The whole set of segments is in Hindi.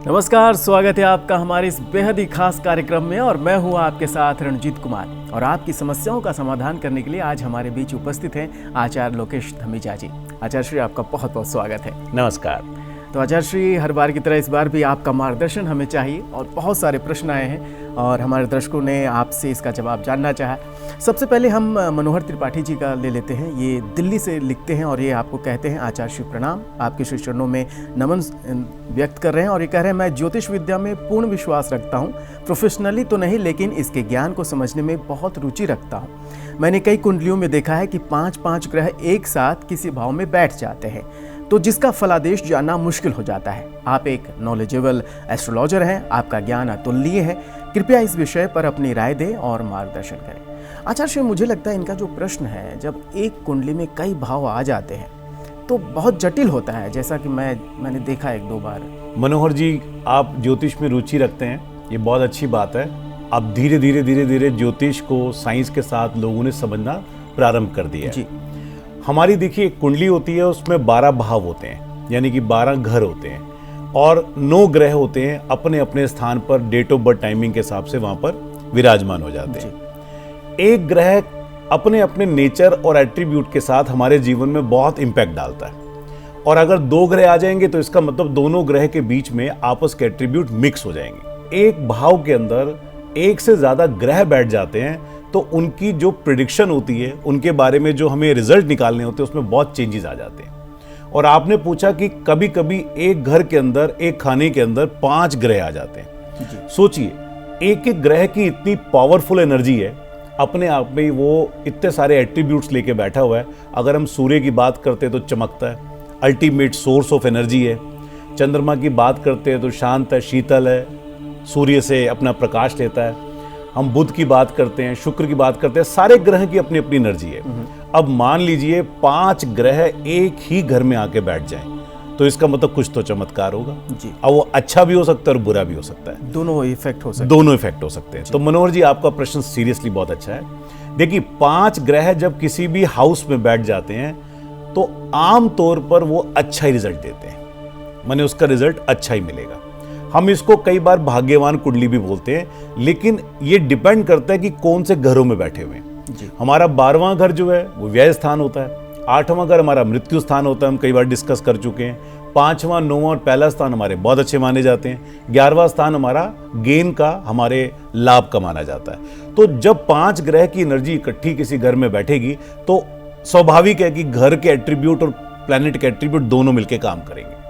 नमस्कार, स्वागत है आपका हमारे इस बेहद ही खास कार्यक्रम में और मैं हूँ आपके साथ रणजीत कुमार। और आपकी समस्याओं का समाधान करने के लिए आज हमारे बीच उपस्थित हैं आचार्य लोकेश धमीजा जी। आचार्य श्री, आपका बहुत बहुत स्वागत है। नमस्कार। तो आचार्य श्री, हर बार की तरह इस बार भी आपका मार्गदर्शन हमें चाहिए और बहुत सारे प्रश्न आए हैं और हमारे दर्शकों ने आपसे इसका जवाब जानना चाहा। सबसे पहले हम मनोहर त्रिपाठी जी का ले लेते हैं। ये दिल्ली से लिखते हैं और ये आपको कहते हैं, आचार्य श्री प्रणाम, आपके श्री चरणों में नमन व्यक्त कर रहे हैं। और ये कह रहे हैं, मैं ज्योतिष विद्या में पूर्ण विश्वास रखता हूँ, प्रोफेशनली तो नहीं लेकिन इसके ज्ञान को समझने में बहुत रुचि रखता हूँ। मैंने कई कुंडलियों में देखा है कि 5-5 ग्रह एक साथ किसी भाव में बैठ जाते हैं, तो जिसका फलादेश जानना मुश्किल हो जाता है। आप एक नॉलेजेबल एस्ट्रोलॉजर हैं, आपका ज्ञान अतुलनीय है, कृपया इस विषय पर अपनी राय दें और मार्गदर्शन करें। आचार्य श्री, मुझे लगता है इनका जो प्रश्न है, जब एक कुंडली में कई भाव आ जाते हैं तो बहुत जटिल होता है, जैसा कि मैंने देखा 1-2 बार। मनोहर जी, आप ज्योतिष में रुचि रखते हैं, ये बहुत अच्छी बात है। अब धीरे धीरे ज्योतिष को साइंस के साथ लोगों ने समझना प्रारंभ कर दिया है जी। हमारी देखिए एक कुंडली होती है, उसमें 12 भाव होते हैं, यानी कि 12 घर होते हैं और 9 ग्रह होते हैं अपने अपने स्थान पर डेट ऑफ बर्थ टाइमिंग के हिसाब से वहां पर विराजमान हो जाते हैं। एक ग्रह अपने अपने नेचर और एट्रीब्यूट के साथ हमारे जीवन में बहुत इंपैक्ट डालता है, और अगर 2 ग्रह आ जाएंगे तो इसका मतलब दोनों ग्रह के बीच में आपस के एट्रीब्यूट मिक्स हो जाएंगे। एक भाव के अंदर एक से ज्यादा ग्रह बैठ जाते हैं तो उनकी जो प्रिडिक्शन होती है, उनके बारे में जो हमें रिजल्ट निकालने होते हैं, उसमें बहुत चेंजेस आ जाते हैं। और आपने पूछा कि कभी कभी एक घर के अंदर, एक खाने के अंदर 5 ग्रह आ जाते हैं। सोचिए, एक एक ग्रह की इतनी पावरफुल एनर्जी है, अपने आप में वो इतने सारे एट्रीब्यूट्स लेके बैठा हुआ है। अगर हम सूर्य की बात करते हैं तो चमकता है, अल्टीमेट सोर्स ऑफ एनर्जी है। चंद्रमा की बात करते हैं तो शांत है, शीतल है, सूर्य से अपना प्रकाश लेता है। हम बुध की बात करते हैं, शुक्र की बात करते हैं, सारे ग्रह की अपनी अपनी एनर्जी है। अब मान लीजिए 5 ग्रह एक ही घर में आके बैठ जाएं, तो इसका मतलब कुछ तो चमत्कार होगा जी। अब वो अच्छा भी हो सकता है और बुरा भी हो सकता है, दोनों इफेक्ट हो सकते हैं। तो मनोहर जी, आपका प्रश्न सीरियसली बहुत अच्छा है। देखिए, 5 ग्रह जब किसी भी हाउस में बैठ जाते हैं तो आम तौर पर वो अच्छा ही रिजल्ट देते हैं, माने उसका रिजल्ट अच्छा ही मिलेगा। हम इसको कई बार भाग्यवान कुंडली भी बोलते हैं, लेकिन ये डिपेंड करता है कि कौन से घरों में बैठे हुए हैं। हमारा 12वां घर जो है वो व्यय स्थान होता है, 8वां घर हमारा मृत्यु स्थान होता है, हम कई बार डिस्कस कर चुके हैं। 5वां, 9वां और पहला स्थान हमारे बहुत अच्छे माने जाते हैं। 11वां स्थान हमारा गेन का, हमारे लाभ का माना जाता है। तो जब 5 ग्रह की एनर्जी इकट्ठी किसी घर में बैठेगी तो स्वाभाविक है कि घर के एट्रीब्यूट और प्लैनेट के एट्रीब्यूट दोनों मिलकर काम करेंगे।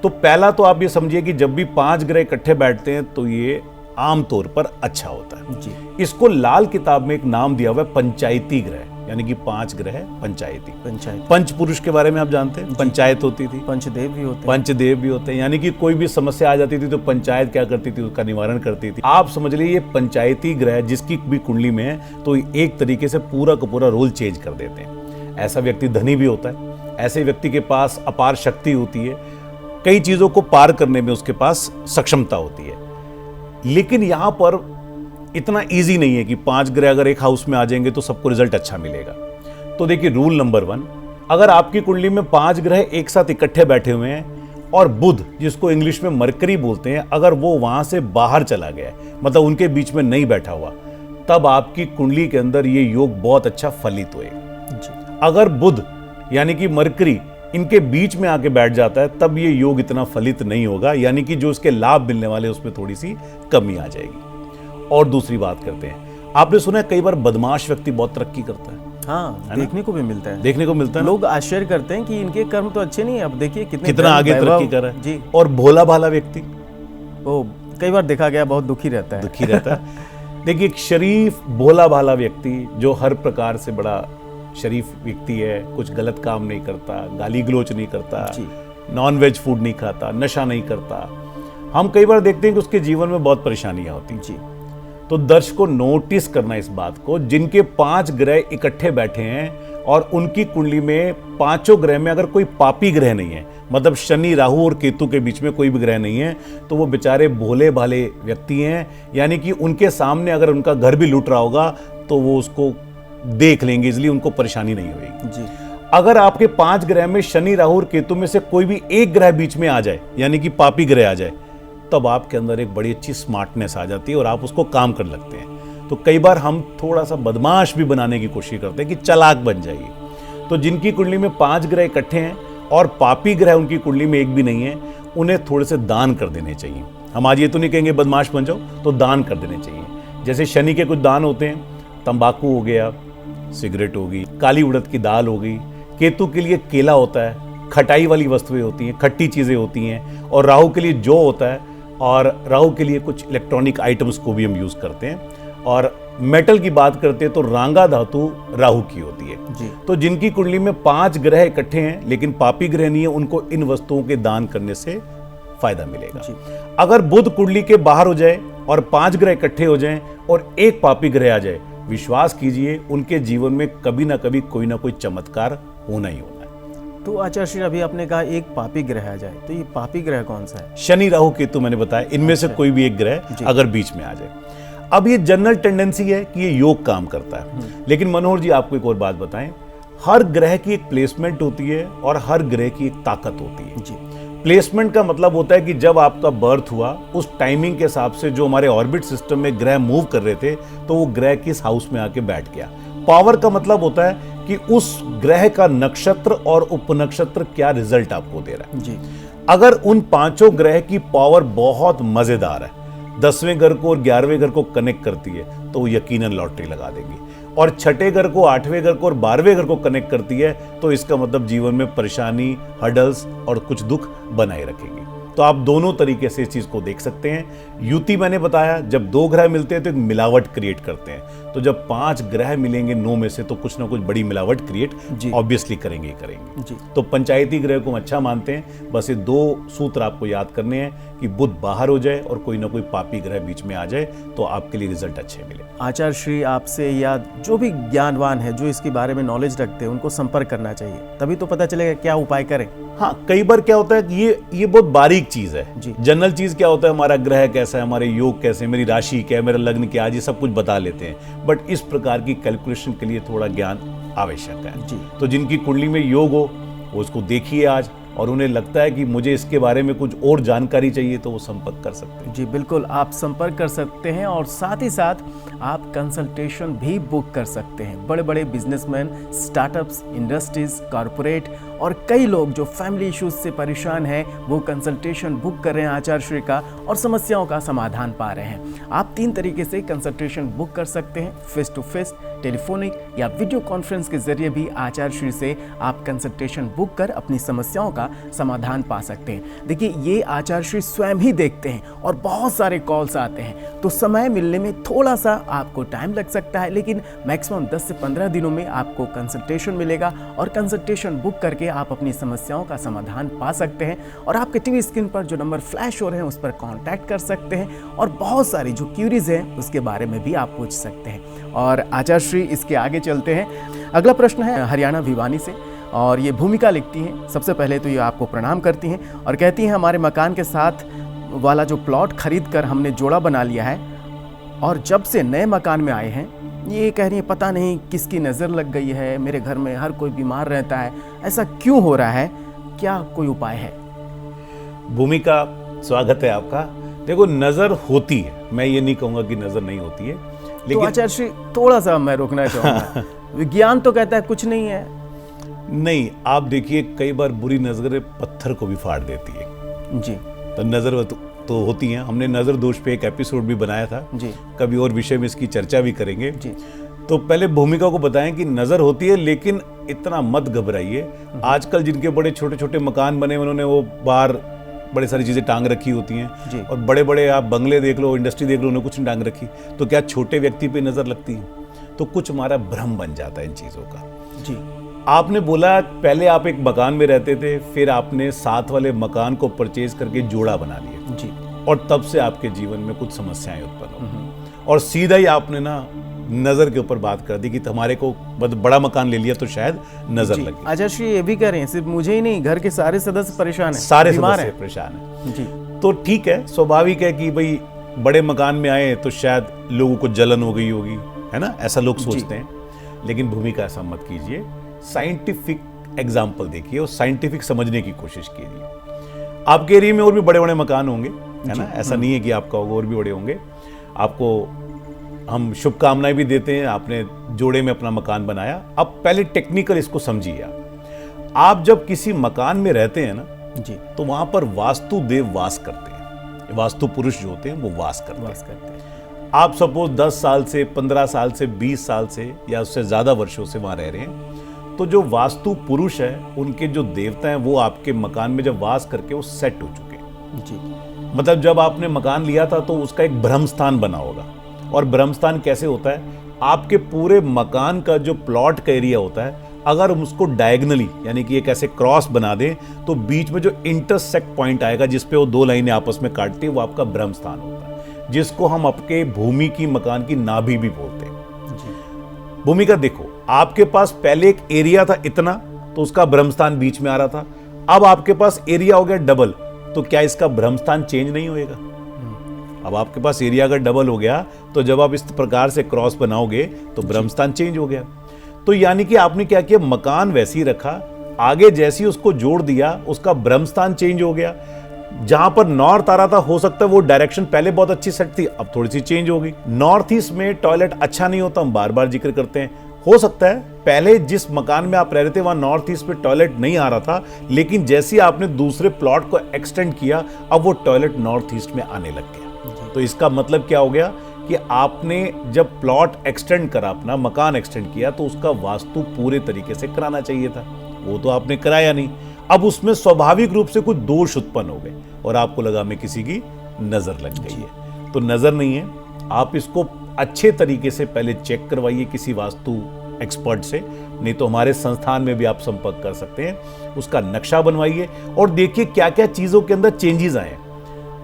तो पहला तो आप ये समझिए कि जब भी 5 ग्रह इकट्ठे बैठते हैं तो ये आमतौर पर अच्छा होता है जी। इसको लाल किताब में एक नाम दिया हुआ है पंचायती ग्रह, यानी कि 5 ग्रह पंचायती। पंच पुरुष के बारे में आप जानते हैं, पंचायत होती थी, पंचदेव भी होते हैं, यानी कि कोई भी समस्या आ जाती थी तो पंचायत क्या करती थी, उसका निवारण करती थी। आप समझ लीजिए, ये पंचायती ग्रह जिसकी भी कुंडली में है तो एक तरीके से पूरा का पूरा रोल चेंज कर देते हैं। ऐसा व्यक्ति धनी भी होता है, ऐसे व्यक्ति के पास अपार शक्ति होती है, कई चीजों को पार करने में उसके पास सक्षमता होती है। लेकिन यहां पर इतना इजी नहीं है कि 5 ग्रह अगर एक हाउस में आ जाएंगे तो सबको रिजल्ट अच्छा मिलेगा। तो देखिए, रूल नंबर 1, अगर आपकी कुंडली में 5 ग्रह एक साथ इकट्ठे बैठे हुए हैं और बुध, जिसको इंग्लिश में मरकरी बोलते हैं, अगर वो वहां से बाहर चला गया, मतलब उनके बीच में नहीं बैठा हुआ, तब आपकी कुंडली के अंदर ये योग बहुत अच्छा फलित होएगा। अगर बुध यानी कि मरकरी इनके बीच में आके बैठ जाता है तब ये योग इतना फलित नहीं होगा, यानी कि जो उसके लाभ मिलने वाले उसमें थोड़ी सी कमी आ जाएगी। और दूसरी बात करते हैं, आपने सुना है कई बार बदमाश व्यक्ति बहुत तरक्की करता है। हाँ, देखने को मिलता है। लोग आश्चर्य करते हैं कि इनके कर्म तो अच्छे नहीं है, अब देखिए कितना आगे तरक्की कर रहा है जी। और भोला भाला व्यक्ति, वो कई बार देखा गया बहुत दुखी रहता है। देखिए, एक शरीफ भोला भाला व्यक्ति जो हर प्रकार से बड़ा शरीफ व्यक्ति है, कुछ गलत काम नहीं करता, गाली गलोच नहीं करता, नॉन वेज फूड नहीं खाता, नशा नहीं करता, हम कई बार देखते हैं कि उसके जीवन में बहुत परेशानियां होती जी। तो दर्शक को नोटिस करना इस बात को, जिनके 5 ग्रह इकट्ठे बैठे हैं और उनकी कुंडली में 5 ग्रह में अगर कोई पापी ग्रह नहीं है, मतलब शनि, राहु और केतु के बीच में कोई भी ग्रह नहीं है, तो वो बेचारे भोले भाले व्यक्ति हैं। यानी कि उनके सामने अगर उनका घर भी लूट रहा होगा तो वो उसको देख लेंगे, इसलिए उनको परेशानी नहीं होगी जी। अगर आपके 5 ग्रह में शनि, राहु और केतु में से कोई भी एक ग्रह बीच में आ जाए, यानी कि पापी ग्रह आ जाए, तब आपके अंदर एक बड़ी अच्छी स्मार्टनेस आ जाती है और आप उसको काम करने लगते हैं। तो कई बार हम थोड़ा सा बदमाश भी बनाने की कोशिश करते हैं कि चालाक बन जाइए। तो जिनकी कुंडली में 5 ग्रह इकट्ठे हैं और पापी ग्रह उनकी कुंडली में एक भी नहीं है, उन्हें थोड़े से दान कर देने चाहिए। हम आज ये तो नहीं कहेंगे बदमाश बन जाओ, तो दान कर देने चाहिए। जैसे शनि के कुछ दान होते हैं, तंबाकू हो गया, सिगरेट होगी, काली उड़द की दाल होगी, केतु के लिए केला होता है, खटाई वाली वस्तुएं होती हैं, खट्टी चीज़ें होती हैं, और राहु के लिए जौ होता है, और राहु के लिए कुछ इलेक्ट्रॉनिक आइटम्स को भी हम यूज़ करते हैं। और मेटल की बात करते हैं तो रांगा धातु राहु की होती है जी। तो जिनकी कुंडली में 5 ग्रह इकट्ठे हैं लेकिन पापी ग्रह नहीं है, उनको इन वस्तुओं के दान करने से फायदा मिलेगा जी। अगर बुध कुंडली के बाहर हो जाए और 5 ग्रह इकट्ठे हो जाएं और एक पापी ग्रह आ जाए, विश्वास कीजिए उनके जीवन में कभी ना कभी कोई ना कोई चमत्कार होना ही होना है। तो आचार्य श्री, अभी आपने कहा एक पापी ग्रह आ जाए, तो ये पापी ग्रह कौन सा है? शनि, राहु, केतु मैंने बताया, इनमें से कोई भी एक ग्रह अगर बीच में आ जाए। अब ये जनरल टेंडेंसी है कि ये योग काम करता है, लेकिन मनोहर जी आपको एक और बात बताएं, हर ग्रह की एक प्लेसमेंट होती है और हर ग्रह की एक ताकत होती है जी। प्लेसमेंट का मतलब होता है कि जब आपका बर्थ हुआ उस टाइमिंग के हिसाब से जो हमारे ऑर्बिट सिस्टम में ग्रह मूव कर रहे थे, तो वो ग्रह किस हाउस में आके बैठ गया। पावर का मतलब होता है कि उस ग्रह का नक्षत्र और उपनक्षत्र क्या रिजल्ट आपको दे रहा है जी। अगर उन 5 ग्रह की पावर बहुत मजेदार है, 10वें घर को और 11वें घर को कनेक्ट करती है, तो वो यकीनन लॉटरी लगा देंगी। और 6ठे घर को, 8वें घर को और 12वें घर को कनेक्ट करती है, तो इसका मतलब जीवन में परेशानी, हडल्स और कुछ दुख बनाए रखेंगे। तो आप दोनों तरीके से इस चीज को देख सकते हैं। युति मैंने बताया, जब 2 ग्रह मिलते हैं तो एक मिलावट क्रिएट करते हैं, तो जब 5 ग्रह मिलेंगे 9 में से, तो कुछ ना कुछ बड़ी मिलावट क्रिएट ऑब्वियसली करेंगे ही करेंगे जी। तो पंचायती ग्रह को हम अच्छा मानते हैं। बस ये 2 सूत्र आपको याद करने हैं कि बुध बाहर हो जाए और कोई ना कोई पापी ग्रह बीच में आ जाए, तो आपके लिए रिजल्ट अच्छे मिले। आचार्य श्री, आपसे या जो भी ज्ञानवान है, जो इसके बारे में नॉलेज रखते हैं, उनको संपर्क करना चाहिए, तभी तो पता चलेगा क्या उपाय करें। हाँ, कई बार क्या होता है कि ये बहुत बारीक चीज है जी। जनरल चीज क्या होता है, हमारा ग्रह कैसा है, हमारे योग कैसे, मेरी राशि क्या है, मेरा लग्न क्या है, ये सब कुछ बता लेते हैं। बट इस प्रकार की कैलकुलेशन के लिए थोड़ा ज्ञान आवश्यक है जी। तो जिनकी कुंडली में योग हो वो उसको देखिए आज, और उन्हें लगता है कि मुझे इसके बारे में कुछ और जानकारी चाहिए, तो वो संपर्क कर सकते हैं जी। बिल्कुल, आप संपर्क कर सकते हैं और साथ ही साथ आप कंसल्टेशन भी बुक कर सकते हैं। बड़े बड़े बिजनेसमैन, स्टार्टअप्स, इंडस्ट्रीज, कॉरपोरेट और कई लोग जो फैमिली इश्यूज से परेशान हैं, वो कंसल्टेशन बुक कर रहे हैं आचार्य श्री का और समस्याओं का समाधान पा रहे हैं। आप 3 तरीके से कंसल्टेशन बुक कर सकते हैं, फेस टू फेस, टेलीफोनिक या वीडियो कॉन्फ्रेंस के जरिए भी आचार्य श्री से आप कंसल्टेशन बुक कर अपनी समस्याओं का समाधान पा सकते हैं। देखिए, ये आचार्य श्री स्वयं ही देखते हैं और बहुत सारे कॉल्स आते हैं, तो समय मिलने में थोड़ा सा आपको टाइम लग सकता है, लेकिन मैक्सिमम 10 से 15 दिनों में आपको कंसल्टेशन मिलेगा और कंसल्टेशन बुक करके आप अपनी समस्याओं का समाधान पा सकते हैं। और आपके टीवी स्क्रीन पर जो नंबर फ्लैश हो रहे हैं उस पर कांटेक्ट कर सकते हैं और बहुत सारी जो क्यूरीज हैं उसके बारे में भी आप पूछ सकते हैं। और आचार्य श्री, इसके आगे चलते हैं। अगला प्रश्न है हरियाणा भिवानी से, और ये भूमिका लिखती हैं। सबसे पहले तो ये आपको प्रणाम करती हैं और कहती हैं, हमारे मकान के साथ वाला जो प्लॉट खरीद कर हमने जोड़ा बना लिया है, और जब से नए मकान में आए हैं, ये कह रही है पता नहीं किसकी नज़र लग गई है, मेरे घर में हर कोई बीमार रहता है, ऐसा क्यों हो रहा है, क्या कोई उपाय है? भूमिका, स्वागत है आपका। देखो, नज़र होती है, मैं ये नहीं कहूँगा कि नज़र नहीं होती है, लेकिन तो आचार्य श्री थोड़ा सा मैं रोकना चाहूँगा। विज्ञान तो कहता है कुछ नहीं है। नहीं, आप देखिए, कई बार बुरी नजरें पत्थर को भी फाड़ देती है जी। तो नजर तो होती हैं। हमने नजर दोष पे एक एपिसोड भी बनाया था जी, कभी और विषय में इसकी चर्चा भी करेंगे जी। तो पहले भूमिका को बताएं कि नजर होती है, लेकिन इतना मत घबराइए। आजकल जिनके बड़े छोटे छोटे मकान बने, उन्होंने वो बाहर बड़ी सारी चीजें टांग रखी होती हैं, और बड़े बड़े आप बंगले देख लो, इंडस्ट्री देख लो, उन्हें कुछ नहीं टांग रखी, तो क्या छोटे व्यक्ति पे नजर लगती है? तो कुछ हमारा भ्रम बन जाता है इन चीजों का जी। आपने बोला पहले आप एक मकान में रहते थे, फिर आपने साथ वाले मकान को परचेज करके जोड़ा बना लिया जी, और तब से आपके जीवन में कुछ समस्याएं उत्पन्न हो, और सीधा ही आपने ना नजर के ऊपर बात कर दी कि हमारे को बड़ा मकान ले लिया तो शायद नजर लगी। आचार्य श्री, ये भी कह रहे हैं सिर्फ मुझे ही नहीं, घर के सारे सदस्य परेशान हैं, सारे सदस्य परेशान हैं जी। तो ठीक है, स्वाभाविक है कि भाई बड़े मकान में आए तो शायद लोगों को जलन हो गई होगी, है ना, ऐसा लोग सोचते हैं। लेकिन भूमिका ऐसा मत कीजिए, साइंटिफिक एग्जाम्पल देखिए और साइंटिफिक समझने की कोशिश कीजिए। आपके एरिया में और भी बड़े बड़े मकान होंगे, है ना, ऐसा नहीं है कि आपका होगा, और भी बड़े होंगे। आपको हम शुभकामनाएं भी देते हैं, आपने जोड़े में अपना मकान बनाया। अब पहले टेक्निकल इसको समझिए। आप जब किसी मकान में रहते हैं ना जी, तो वहां पर वास्तु देव वास करते हैं, वास्तु पुरुष जो होते हैं वो वास करते हैं। आप सपोज 10 साल से, 15 साल से, 20 साल से या उससे ज्यादा वर्षों से वहां रह रहे हैं, तो जो वास्तु पुरुष है, उनके जो देवता हैं, वो आपके मकान में जब वास करके वो सेट हो चुके हैं जी। मतलब जब आपने मकान लिया था तो उसका एक ब्रह्म स्थान बना होगा। और ब्रह्म स्थान कैसे होता है? आपके पूरे मकान का जो प्लॉट का एरिया होता है, अगर हम उसको डायगनली यानी कि एक ऐसे क्रॉस बना दें तो बीच में जो इंटरसेक्ट पॉइंट आएगा जिसपे वो दो लाइनें आपस में काटती है, वो आपका ब्रह्म स्थान होता है, जिसको हम आपके भूमि की मकान की नाभि भी बोलते हैं जी। भूमि का देखो, आपके पास पहले एक एरिया था इतना, तो उसका ब्रह्म स्थान बीच में आ रहा था। अब आपके पास एरिया हो गया डबल, तो क्या इसका ब्रह्म स्थान चेंज नहीं होएगा? अब आपके पास एरिया अगर डबल हो गया तो जब आप इस प्रकार से क्रॉस बनाओगे तो ब्रह्म स्थान चेंज हो गया। तो यानी कि आपने क्या किया, मकान वैसे ही रखा, आगे जैसे ही उसको जोड़ दिया उसका ब्रह्म स्थान चेंज हो गया। जहां पर नॉर्थ आ रहा था, हो सकता है वो डायरेक्शन पहले बहुत अच्छी सेट थी, अब थोड़ी सी चेंज होगी। नॉर्थ ईस्ट में टॉयलेट अच्छा नहीं होता, हम बार बार जिक्र करते हैं। हो सकता है पहले जिस मकान में आप रह रहे थे वहां नॉर्थ ईस्ट में टॉयलेट नहीं आ रहा था, लेकिन जैसे ही आपने दूसरे प्लॉट को एक्सटेंड किया, अब वो टॉयलेट नॉर्थ ईस्ट में आने लग गया। तो इसका मतलब क्या हो गया कि आपने जब प्लॉट एक्सटेंड करा, अपना मकान एक्सटेंड किया, तो उसका वास्तु पूरे तरीके से कराना चाहिए था, वो तो आपने कराया नहीं। अब उसमें स्वाभाविक रूप से कुछ दोष उत्पन्न हो गए और आपको लगा में किसी की नजर लग गई है। तो नजर नहीं है, आप इसको अच्छे तरीके से पहले चेक करवाइए किसी वास्तु एक्सपर्ट से, नहीं तो हमारे संस्थान में भी आप संपर्क कर सकते हैं। उसका नक्शा बनवाइए और देखिए क्या क्या चीजों के अंदर चेंजेस आए हैं।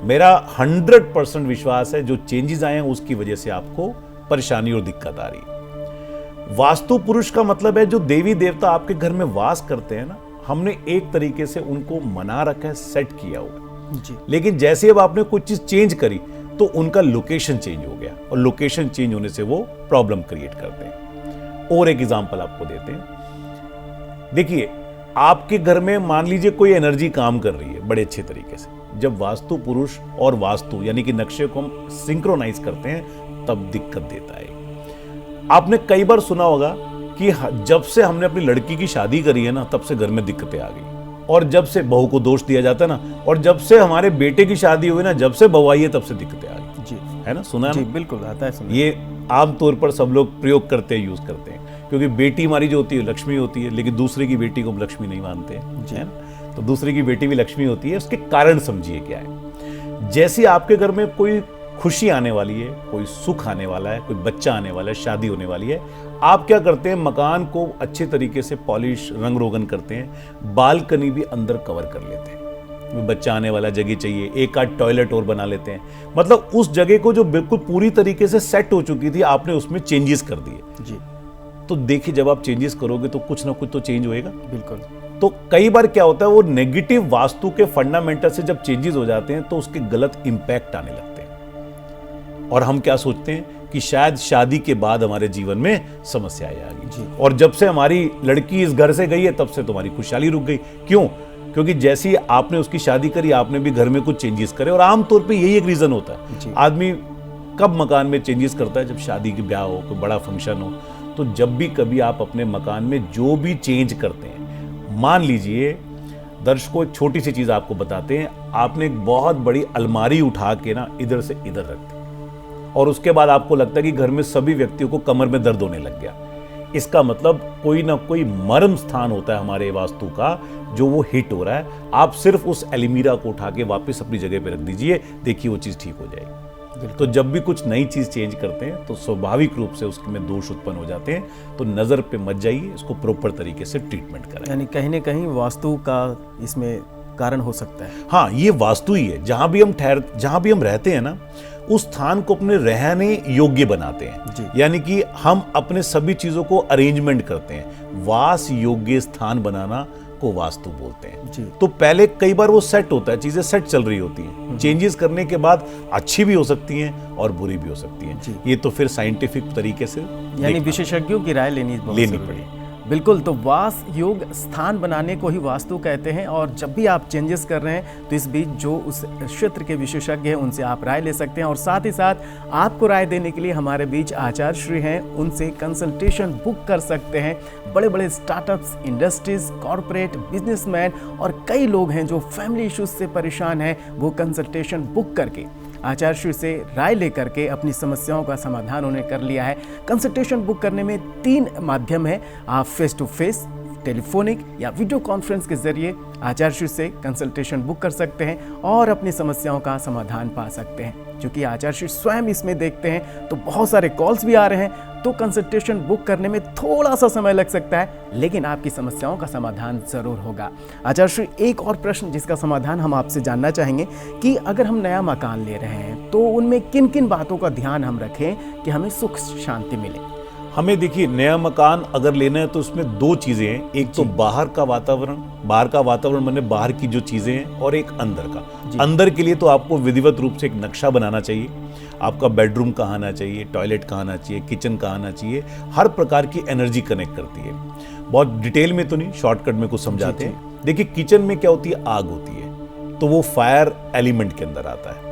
मेरा 100% विश्वास है जो चेंजेस आए हैं उसकी वजह से आपको परेशानी और दिक्कत आ रही है। वास्तु पुरुष का मतलब है जो देवी देवता आपके घर में वास करते हैं ना, हमने एक तरीके से उनको मना रखा है, सेट किया हुआ जी। लेकिन जैसे अब आपने कुछ चीज चेंज करी तो उनका लोकेशन चेंज हो गया, और लोकेशन चेंज होने से वो प्रॉब्लम क्रिएट करते हैं। और एक एग्जांपल आपको देते हैं। देखिए, आपके घर में मान लीजिए कोई एनर्जी काम कर रही है बड़े अच्छे तरीके से, जब वास्तु पुरुष और वास्तु यानी कि नक्शे को हम सिंक्रोनाइज करते हैं तब दिक्कत देता है। आपने कई बार सुना होगा कि जब से हमने अपनी लड़की की शादी करी है ना, तब से घर में दिक्कतें आ गई, और जब से बहू को दोष दिया जाता है ना, और जब से हमारे बेटे की शादी हुई ना, जब से बहू आई है तब से दिक्कतें आ गई जी, है ना, सुना जी, ना? बिल्कुल आता है सुना। ये आमतौर पर सब लोग प्रयोग करते हैं, यूज करते हैं, क्योंकि बेटी हमारी जो होती है लक्ष्मी होती है, लेकिन दूसरे की बेटी को हम लक्ष्मी नहीं मानते हैं, तो दूसरे की बेटी भी लक्ष्मी होती है। उसके कारण समझिए क्या है। जैसे आपके घर में कोई खुशी आने वाली है, कोई सुख आने वाला है, कोई बच्चा आने वाला है, शादी होने वाली है, आप क्या करते हैं, मकान को अच्छे तरीके से पॉलिश रंग रोगन करते हैं, बालकनी भी अंदर कवर कर लेते हैं। बच्चा आने वाला जगह चाहिए, एक आध टॉयलेट और बना लेते हैं, मतलब उस जगह को जो बिल्कुल पूरी तरीके से सेट हो चुकी थी आपने उसमें चेंजेस कर दिए जी। तो देखिए, जब आप चेंजेस करोगे तो कुछ ना कुछ तो चेंज होएगा। बिल्कुल। तो कई बार क्या होता है, वो नेगेटिव वास्तु के फंडामेंटल से जब चेंजेस हो जाते हैं तो उसके गलत इंपैक्ट आने लगते हैं, और हम क्या सोचते हैं कि शायद शादी के बाद हमारे जीवन में समस्या आ गई, और जब से हमारी लड़की इस घर से गई है तब से तुम्हारी खुशहाली रुक गई। क्यों? क्योंकि जैसे ही आपने उसकी शादी करी, आपने भी घर में कुछ चेंजेस करे, और आमतौर पे यही एक रीजन होता है। आदमी कब मकान में चेंजेस करता है? जब शादी की ब्याह हो, कोई बड़ा फंक्शन हो। तो जब भी कभी आप अपने मकान में जो भी चेंज करते हैं, मान लीजिए दर्शकों, एक छोटी सी चीज आपको बताते हैं, आपने एक बहुत बड़ी अलमारी उठा के ना इधर से इधर रख दी, और उसके बाद आपको लगता है कि घर में सभी व्यक्तियों को कमर में दर्द होने लग गया। इसका मतलब कोई ना कोई मर्म स्थान होता है हमारे वास्तु का जो वो हिट हो रहा है। आप सिर्फ उस एलिमीरा को उठा के वापस अपनी जगह पे रख दीजिए, देखिए वो चीज ठीक हो जाएगी। तो जब भी कुछ नई चीज चेंज करते हैं तो स्वाभाविक रूप से उसमें दोष उत्पन्न हो जाते हैं, तो नजर पे मत जाइए, इसको प्रॉपर तरीके से ट्रीटमेंट करें। यानी कहीं ना कहीं वास्तु का इसमें कारण हो सकता है। हाँ, ये वास्तु ही है। जहां भी हम रहते हैं ना, उस स्थान को अपने रहने योग्य बनाते हैं, यानी कि हम अपने सभी चीजों को अरेंजमेंट करते हैं। वास योग्य स्थान बनाना को वास्तु बोलते हैं। तो पहले कई बार वो सेट होता है, चीजें सेट चल रही होती हैं, चेंजेस करने के बाद अच्छी भी हो सकती हैं और बुरी भी हो सकती हैं। ये तो फिर साइंटिफिक तरीके से यानी विशेषज्ञों की राय लेनी पड़ेगी। बिल्कुल, तो वास योग स्थान बनाने को ही वास्तु कहते हैं और जब भी आप चेंजेस कर रहे हैं तो इस बीच जो उस क्षेत्र के विशेषज्ञ हैं उनसे आप राय ले सकते हैं और साथ ही साथ आपको राय देने के लिए हमारे बीच आचार्य श्री हैं, उनसे कंसल्टेशन बुक कर सकते हैं। बड़े बड़े स्टार्टअप्स, इंडस्ट्रीज, कॉरपोरेट, बिजनेसमैन और कई लोग हैं जो फैमिली इश्यूज से परेशान हैं, वो कंसल्टेशन बुक करके आचार्य श्री से राय लेकर के अपनी समस्याओं का समाधान उन्हें कर लिया है। कंसल्टेशन बुक करने में 3 माध्यम है। आप फेस टू फेस, टेलीफोनिक या वीडियो कॉन्फ्रेंस के जरिए आचार्य श्री से कंसल्टेशन बुक कर सकते हैं और अपनी समस्याओं का समाधान पा सकते हैं। क्योंकि आचार्य श्री स्वयं इसमें देखते हैं तो बहुत सारे कॉल्स भी आ रहे हैं, तो कंसल्टेशन बुक करने में थोड़ा सा समय लग सकता है, लेकिन आपकी समस्याओं का समाधान जरूर होगा। आचार्य श्री, एक और प्रश्न जिसका समाधान हम आपसे जानना चाहेंगे कि अगर हम नया मकान ले रहे हैं तो उनमें किन किन बातों का ध्यान हम रखें कि हमें सुख शांति मिले। हमें देखिए, नया मकान अगर लेना है तो उसमें 2 चीजें हैं। एक तो बाहर का वातावरण माने बाहर की जो चीजें हैं, और एक अंदर का। अंदर के लिए तो आपको विधिवत रूप से एक नक्शा बनाना चाहिए। आपका बेडरूम कहाँ आना चाहिए, टॉयलेट कहाँ आना चाहिए, किचन कहाँ आना चाहिए, हर प्रकार की एनर्जी कनेक्ट करती है। बहुत डिटेल में तो नहीं, शॉर्टकट में कुछ समझाते हैं। देखिए, किचन में क्या होती है, आग होती है, तो वो फायर एलिमेंट के अंदर आता है।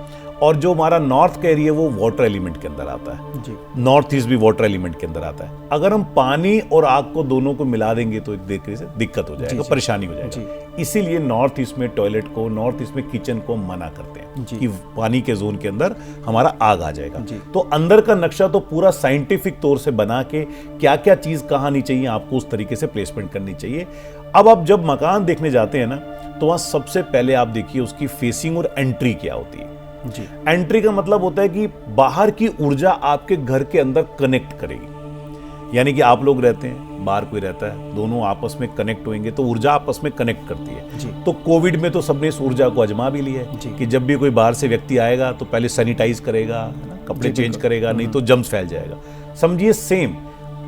और जो हमारा नॉर्थ का एरिया है वो वाटर एलिमेंट के अंदर आता है जी। नॉर्थ ईस्ट भी वाटर एलिमेंट के अंदर आता है। अगर हम पानी और आग को दोनों को मिला देंगे तो एक तरीके से दिक्कत हो जाएगा, परेशानी हो जाएगी। इसीलिए नॉर्थ ईस्ट में टॉयलेट को, नॉर्थ ईस्ट में किचन को मना करते हैं कि पानी के जोन के अंदर हमारा आग आ जाएगा। तो अंदर का नक्शा तो पूरा साइंटिफिक तौर से बना के क्या क्या चीज कहाँ आनी चाहिए, आपको उस तरीके से प्लेसमेंट करनी चाहिए। अब आप जब मकान देखने जाते हैं ना, तो वहां सबसे पहले आप देखिए उसकी फेसिंग और एंट्री क्या होती है जी। एंट्री का मतलब होता है कि बाहर की ऊर्जा आपके घर के अंदर कनेक्ट करेगी। यानी कि आप लोग रहते हैं, बाहर कोई रहता है, दोनों आपस में कनेक्ट होंगे तो ऊर्जा आपस में कनेक्ट करती है जी। तो कोविड में तो सबने इस ऊर्जा को आजमा भी लिया है कि जब भी कोई बाहर से व्यक्ति आएगा तो पहले सैनिटाइज करेगा, कपड़े चेंज करेगा, नहीं तो जम्स फैल जाएगा। समझिए सेम,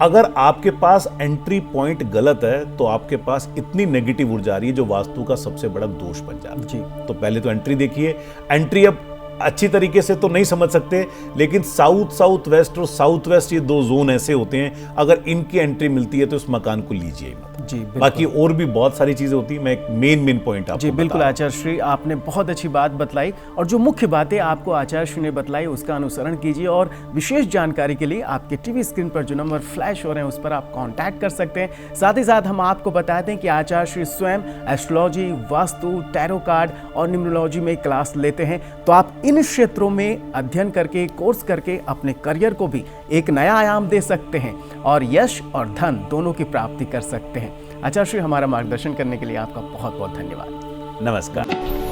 अगर आपके पास एंट्री पॉइंट गलत है तो आपके पास इतनी नेगेटिव ऊर्जा आ रही है जो वास्तु का सबसे बड़ा दोष बन जाता है जी। तो पहले तो एंट्री देखिए। एंट्री अब अच्छी तरीके से तो नहीं समझ सकते, लेकिन साउथ वेस्ट और साउथ वेस्ट ये 2 जोन ऐसे होते हैं, अगर इनकी एंट्री मिलती है तो इस मकान को लीजिए मत जी। बाकी और भी बहुत सारी चीजें होती है, मैं एक मेन पॉइंट आपको जी बिल्कुल आचार्य श्री, आपने बहुत अच्छी बात बतलाई और जो मुख्य बातें आपको आचार्य श्री ने बतलाई उसका अनुसरण कीजिए। और विशेष जानकारी के लिए आपके टीवी स्क्रीन पर जो नंबर फ्लैश हो रहे हैं उस पर आप कांटेक्ट कर सकते हैं। साथ ही साथ हम आपको बताते हैं कि आचार्य श्री स्वयं एस्ट्रोलॉजी, वास्तु, टैरो कार्ड और न्यूमरोलॉजी में क्लास लेते हैं, तो आप इन क्षेत्रों में अध्ययन करके, कोर्स करके अपने करियर को भी एक नया आयाम दे सकते हैं और यश और धन दोनों की प्राप्ति कर सकते हैं। आचार्य श्री, हमारा मार्गदर्शन करने के लिए आपका बहुत बहुत धन्यवाद। नमस्कार।